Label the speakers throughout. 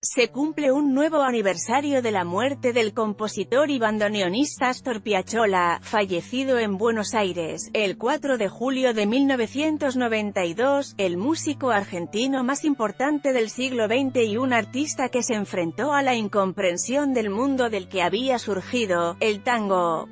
Speaker 1: Se cumple un nuevo aniversario de la muerte del compositor y bandoneonista Astor Piazzolla, fallecido en Buenos Aires, el 4 de julio de 1992, el músico argentino más importante del siglo XX y un artista que se enfrentó a la incomprensión del mundo del que había surgido, el tango.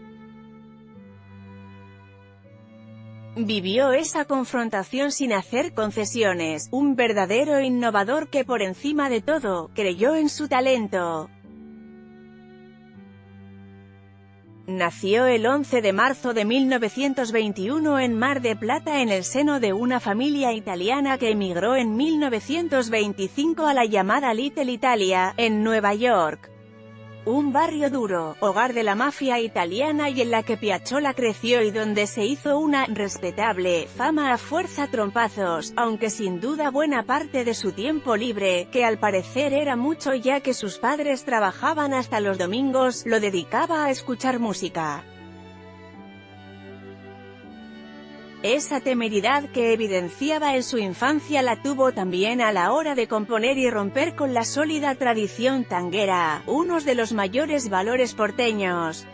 Speaker 1: Vivió esa confrontación sin hacer concesiones, un verdadero innovador que por encima de todo, creyó en su talento. Nació el 11 de marzo de 1921 en Mar del Plata en el seno de una familia italiana que emigró en 1925 a la llamada Little Italia, en Nueva York. Un barrio duro, hogar de la mafia italiana y en la que Piazzolla creció y donde se hizo una respetable fama a fuerza trompazos, aunque sin duda buena parte de su tiempo libre, que al parecer era mucho ya que sus padres trabajaban hasta los domingos, lo dedicaba a escuchar música. Esa temeridad que evidenciaba en su infancia la tuvo también a la hora de componer y romper con la sólida tradición tanguera, uno de los mayores valores porteños.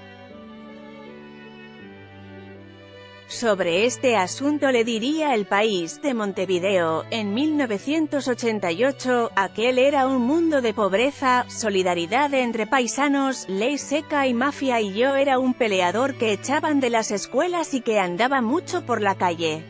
Speaker 1: Sobre este asunto le diría El País, de Montevideo, en 1988, aquel era un mundo de pobreza, solidaridad entre paisanos, ley seca y mafia y yo era un peleador que echaban de las escuelas y que andaba mucho por la calle.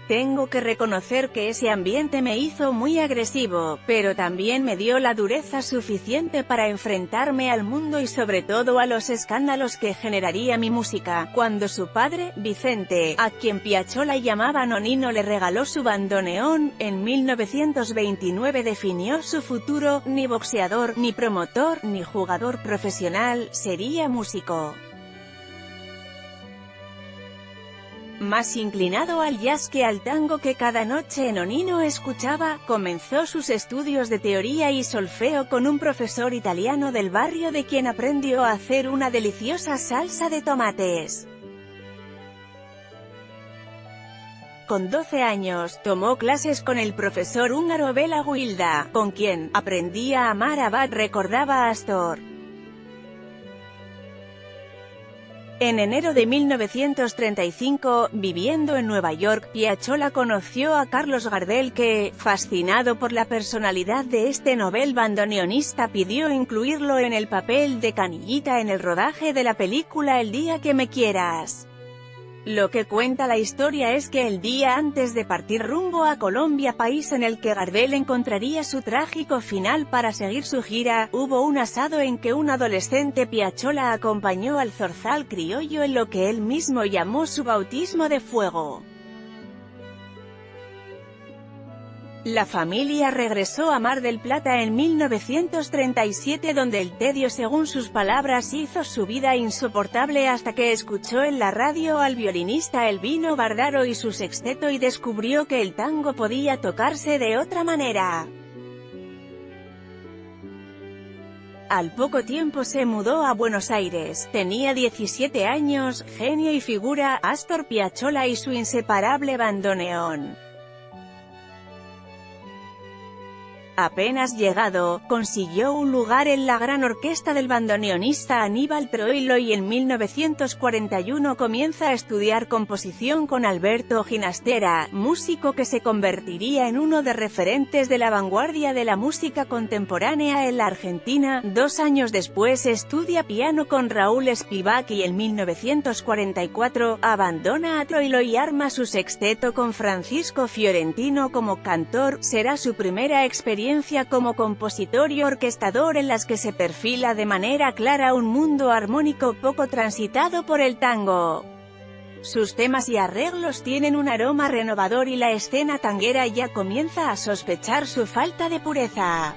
Speaker 1: Tengo que reconocer que ese ambiente me hizo muy agresivo, pero también me dio la dureza suficiente para enfrentarme al mundo y sobre todo a los escándalos que generaría mi música. Cuando su padre, Vicente, a quien Piazzolla llamaba Nonino, le regaló su bandoneón, en 1929 definió su futuro: ni boxeador, ni promotor, ni jugador profesional, sería músico. Más inclinado al jazz que al tango que cada noche Nonino escuchaba, comenzó sus estudios de teoría y solfeo con un profesor italiano del barrio de quien aprendió a hacer una deliciosa salsa de tomates. Con 12 años, tomó clases con el profesor húngaro Béla Guilda, con quien aprendí a amar a Bach, recordaba Astor. En enero de 1935, viviendo en Nueva York, Piazzolla conoció a Carlos Gardel que, fascinado por la personalidad de este novel bandoneonista, pidió incluirlo en el papel de Canillita en el rodaje de la película El día que me quieras. Lo que cuenta la historia es que el día antes de partir rumbo a Colombia, país en el que Gardel encontraría su trágico final para seguir su gira, hubo un asado en que un adolescente Piazzolla acompañó al zorzal criollo en lo que él mismo llamó su bautismo de fuego. La familia regresó a Mar del Plata en 1937 donde el tedio, según sus palabras, hizo su vida insoportable hasta que escuchó en la radio al violinista Elvino Bardaro y su sexteto y descubrió que el tango podía tocarse de otra manera. Al poco tiempo se mudó a Buenos Aires, tenía 17 años, genio y figura, Astor Piazzolla y su inseparable bandoneón. Apenas llegado, consiguió un lugar en la gran orquesta del bandoneonista Aníbal Troilo y en 1941 comienza a estudiar composición con Alberto Ginastera, músico que se convertiría en uno de referentes de la vanguardia de la música contemporánea en la Argentina. 2 años después estudia piano con Raúl Spivak y en 1944, abandona a Troilo y arma su sexteto con Francisco Fiorentino como cantor. Será su primera experiencia como compositor y orquestador en las que se perfila de manera clara un mundo armónico poco transitado por el tango. Sus temas y arreglos tienen un aroma renovador y la escena tanguera ya comienza a sospechar su falta de pureza.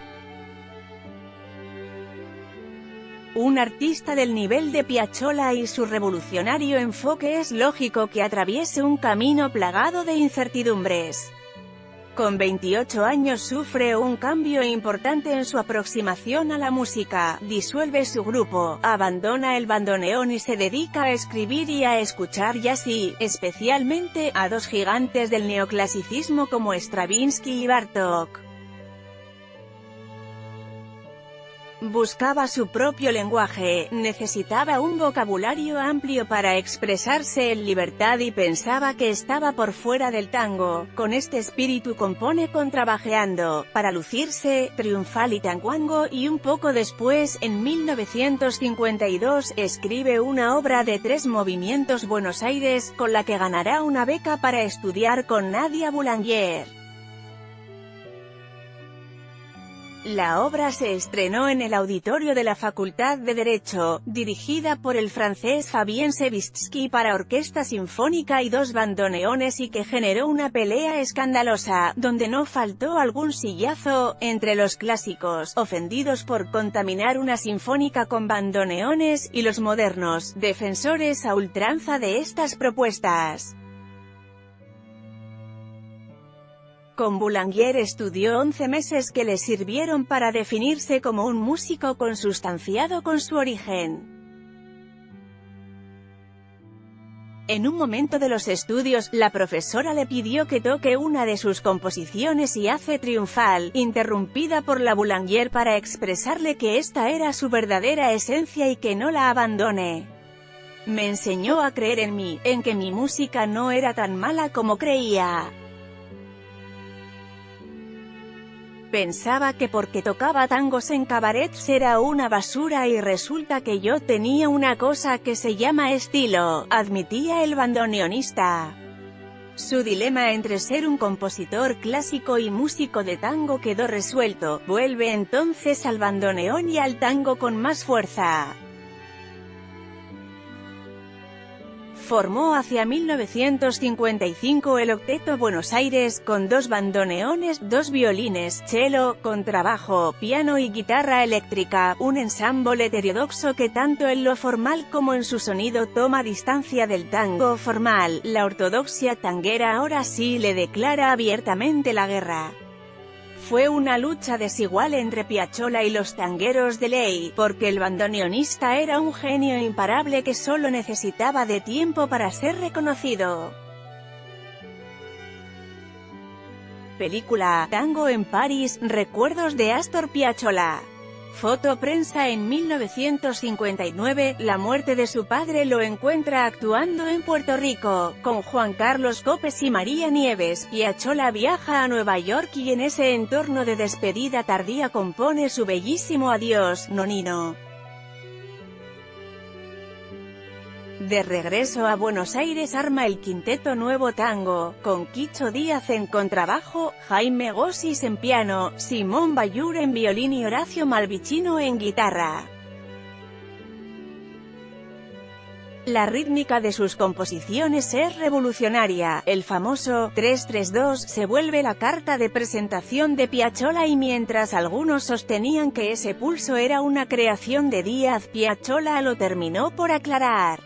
Speaker 1: Un artista del nivel de Piazzolla y su revolucionario enfoque es lógico que atraviese un camino plagado de incertidumbres. Con 28 años sufre un cambio importante en su aproximación a la música, disuelve su grupo, abandona el bandoneón y se dedica a escribir y a escuchar jazz y, especialmente, a dos gigantes del neoclasicismo como Stravinsky y Bartók. Buscaba su propio lenguaje, necesitaba un vocabulario amplio para expresarse en libertad y pensaba que estaba por fuera del tango. Con este espíritu compone Contrabajeando, para lucirse, Triunfal y Tanguango, y un poco después, en 1952, escribe una obra de 3 movimientos Buenos Aires, con la que ganará una beca para estudiar con Nadia Boulanger. La obra se estrenó en el auditorio de la Facultad de Derecho, dirigida por el francés Fabien Sevitsky para orquesta sinfónica y 2 bandoneones, y que generó una pelea escandalosa, donde no faltó algún sillazo entre los clásicos, ofendidos por contaminar una sinfónica con bandoneones, y los modernos, defensores a ultranza de estas propuestas. Con Boulanger estudió 11 meses que le sirvieron para definirse como un músico consustanciado con su origen. En un momento de los estudios, la profesora le pidió que toque una de sus composiciones y hace Triunfal, interrumpida por la Boulanger para expresarle que esta era su verdadera esencia y que no la abandone. Me enseñó a creer en mí, en que mi música no era tan mala como creía. Pensaba que porque tocaba tangos en cabarets era una basura y resulta que yo tenía una cosa que se llama estilo, admitía el bandoneonista. Su dilema entre ser un compositor clásico y músico de tango quedó resuelto, vuelve entonces al bandoneón y al tango con más fuerza. Formó hacia 1955 el Octeto Buenos Aires, con 2 bandoneones, 2 violines, cello, contrabajo, piano y guitarra eléctrica, un ensamble heterodoxo que tanto en lo formal como en su sonido toma distancia del tango formal. La ortodoxia tanguera ahora sí le declara abiertamente la guerra. Fue una lucha desigual entre Piazzolla y los tangueros de ley, porque el bandoneonista era un genio imparable que solo necesitaba de tiempo para ser reconocido. Película, Tango en París, recuerdos de Astor Piazzolla. Foto prensa en 1959, la muerte de su padre lo encuentra actuando en Puerto Rico, con Juan Carlos Copes y María Nieves. Piazzolla viaja a Nueva York y en ese entorno de despedida tardía compone su bellísimo Adiós, Nonino. De regreso a Buenos Aires arma el Quinteto Nuevo Tango, con Quicho Díaz en contrabajo, Jaime Gossis en piano, Simón Bayur en violín y Horacio Malvicino en guitarra. La rítmica de sus composiciones es revolucionaria. El famoso 3-3-2 se vuelve la carta de presentación de Piazzolla, y mientras algunos sostenían que ese pulso era una creación de Díaz, Piazzolla lo terminó por aclarar.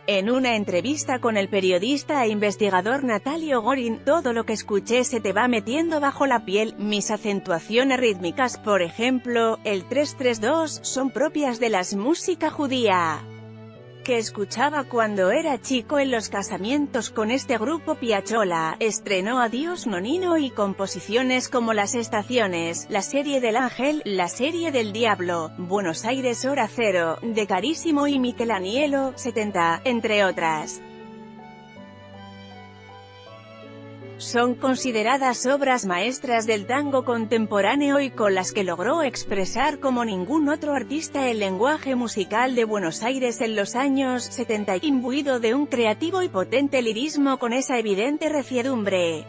Speaker 1: En una entrevista con el periodista e investigador Natalio Gorin, todo lo que escuché se te va metiendo bajo la piel. Mis acentuaciones rítmicas, por ejemplo, el 3-3-2, son propias de la música judía que escuchaba cuando era chico en los casamientos con este grupo. Piazzolla estrenó Adiós Nonino y composiciones como Las Estaciones, La Serie del Ángel, La Serie del Diablo, Buenos Aires Hora Cero, De Carissimo y Michelangelo, 70, entre otras. Son consideradas obras maestras del tango contemporáneo y con las que logró expresar como ningún otro artista el lenguaje musical de Buenos Aires en los años 70, imbuido de un creativo y potente lirismo con esa evidente reciedumbre.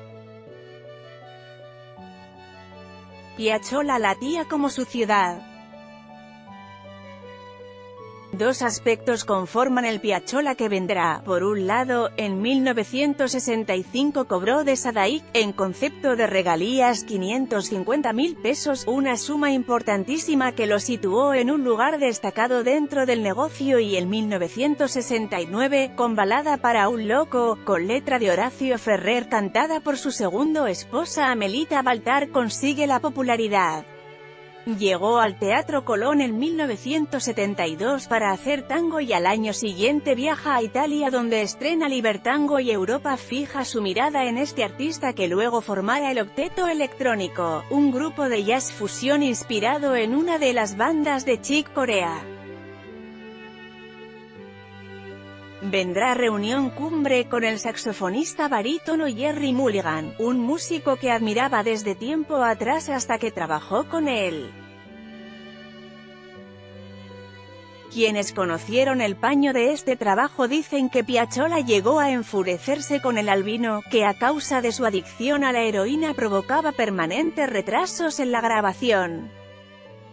Speaker 1: Piazzolla latía como su ciudad. Dos aspectos conforman el Piazzolla que vendrá. Por un lado, en 1965 cobró de Sadaic, en concepto de regalías, 550.000 pesos, una suma importantísima que lo situó en un lugar destacado dentro del negocio, y en 1969, con Balada para un loco, con letra de Horacio Ferrer cantada por su segundo esposa Amelita Baltar, consigue la popularidad. Llegó al Teatro Colón en 1972 para hacer tango y al año siguiente viaja a Italia donde estrena Libertango y Europa fija su mirada en este artista que luego formará el Octeto Electrónico, un grupo de jazz fusión inspirado en una de las bandas de Chick Corea. Vendrá reunión cumbre con el saxofonista barítono Gerry Mulligan, un músico que admiraba desde tiempo atrás hasta que trabajó con él. Quienes conocieron el paño de este trabajo dicen que Piazzolla llegó a enfurecerse con el albino, que a causa de su adicción a la heroína provocaba permanentes retrasos en la grabación.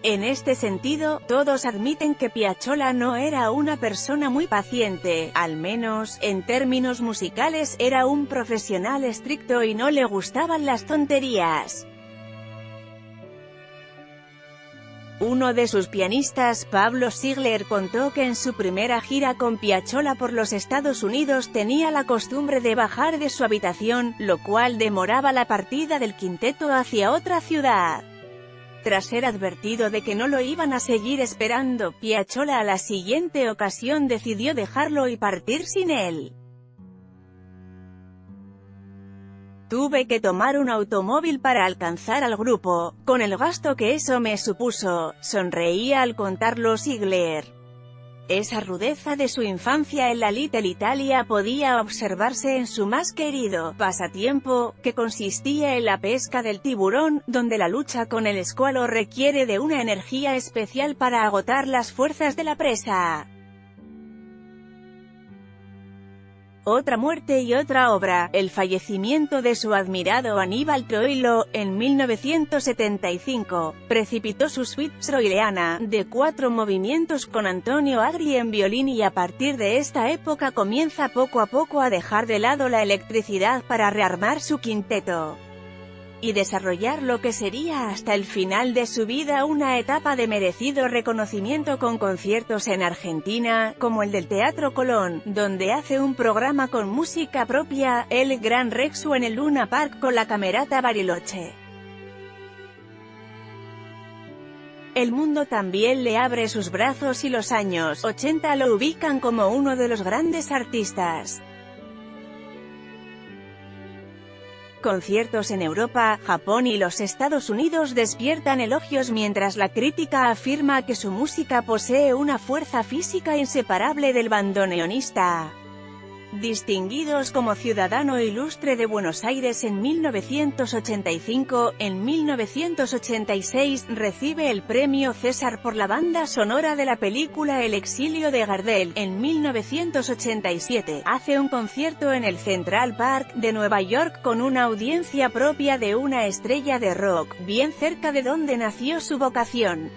Speaker 1: En este sentido, todos admiten que Piazzolla no era una persona muy paciente, al menos, en términos musicales, era un profesional estricto y no le gustaban las tonterías. Uno de sus pianistas, Pablo Ziegler, contó que en su primera gira con Piazzolla por los Estados Unidos tenía la costumbre de bajar de su habitación, lo cual demoraba la partida del quinteto hacia otra ciudad. Tras ser advertido de que no lo iban a seguir esperando, Piazzolla a la siguiente ocasión decidió dejarlo y partir sin él. Tuve que tomar un automóvil para alcanzar al grupo, con el gasto que eso me supuso, sonreía al contarlo Ziegler. Esa rudeza de su infancia en la Little Italia podía observarse en su más querido pasatiempo, que consistía en la pesca del tiburón, donde la lucha con el escualo requiere de una energía especial para agotar las fuerzas de la presa. Otra muerte y otra obra, el fallecimiento de su admirado Aníbal Troilo, en 1975, precipitó su suite troileana, de 4 movimientos con Antonio Agri en violín y a partir de esta época comienza poco a poco a dejar de lado la electricidad para rearmar su quinteto y desarrollar lo que sería hasta el final de su vida una etapa de merecido reconocimiento con conciertos en Argentina, como el del Teatro Colón, donde hace un programa con música propia, el Gran Rex o en el Luna Park con la Camerata Bariloche. El mundo también le abre sus brazos y los años 80 lo ubican como uno de los grandes artistas. Conciertos en Europa, Japón y los Estados Unidos despiertan elogios mientras la crítica afirma que su música posee una fuerza física inseparable del bandoneonista. Distinguidos como Ciudadano Ilustre de Buenos Aires en 1985, en 1986 recibe el Premio César por la banda sonora de la película El exilio de Gardel, en 1987 hace un concierto en el Central Park de Nueva York con una audiencia propia de una estrella de rock, bien cerca de donde nació su vocación.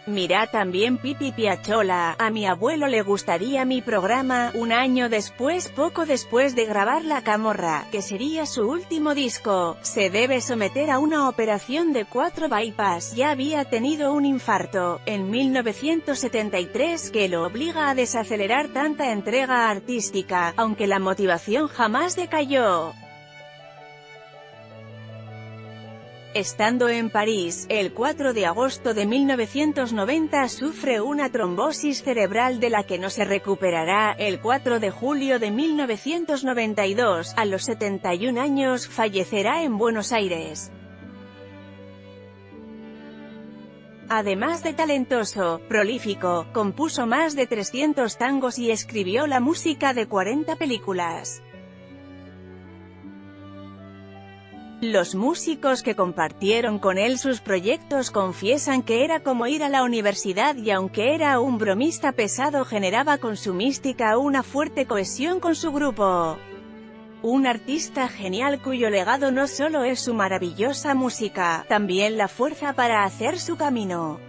Speaker 1: Mirá también Pipi Piazzolla, a mi abuelo le gustaría mi programa. Un año después, poco después de grabar La Camorra, que sería su último disco, se debe someter a una operación de 4 bypass, ya había tenido un infarto, en 1973 que lo obliga a desacelerar tanta entrega artística, aunque la motivación jamás decayó. Estando en París, el 4 de agosto de 1990 sufre una trombosis cerebral de la que no se recuperará. El 4 de julio de 1992, a los 71 años, fallecerá en Buenos Aires. Además de talentoso, prolífico, compuso más de 300 tangos y escribió la música de 40 películas. Los músicos que compartieron con él sus proyectos confiesan que era como ir a la universidad y aunque era un bromista pesado generaba con su mística una fuerte cohesión con su grupo. Un artista genial cuyo legado no solo es su maravillosa música, también la fuerza para hacer su camino.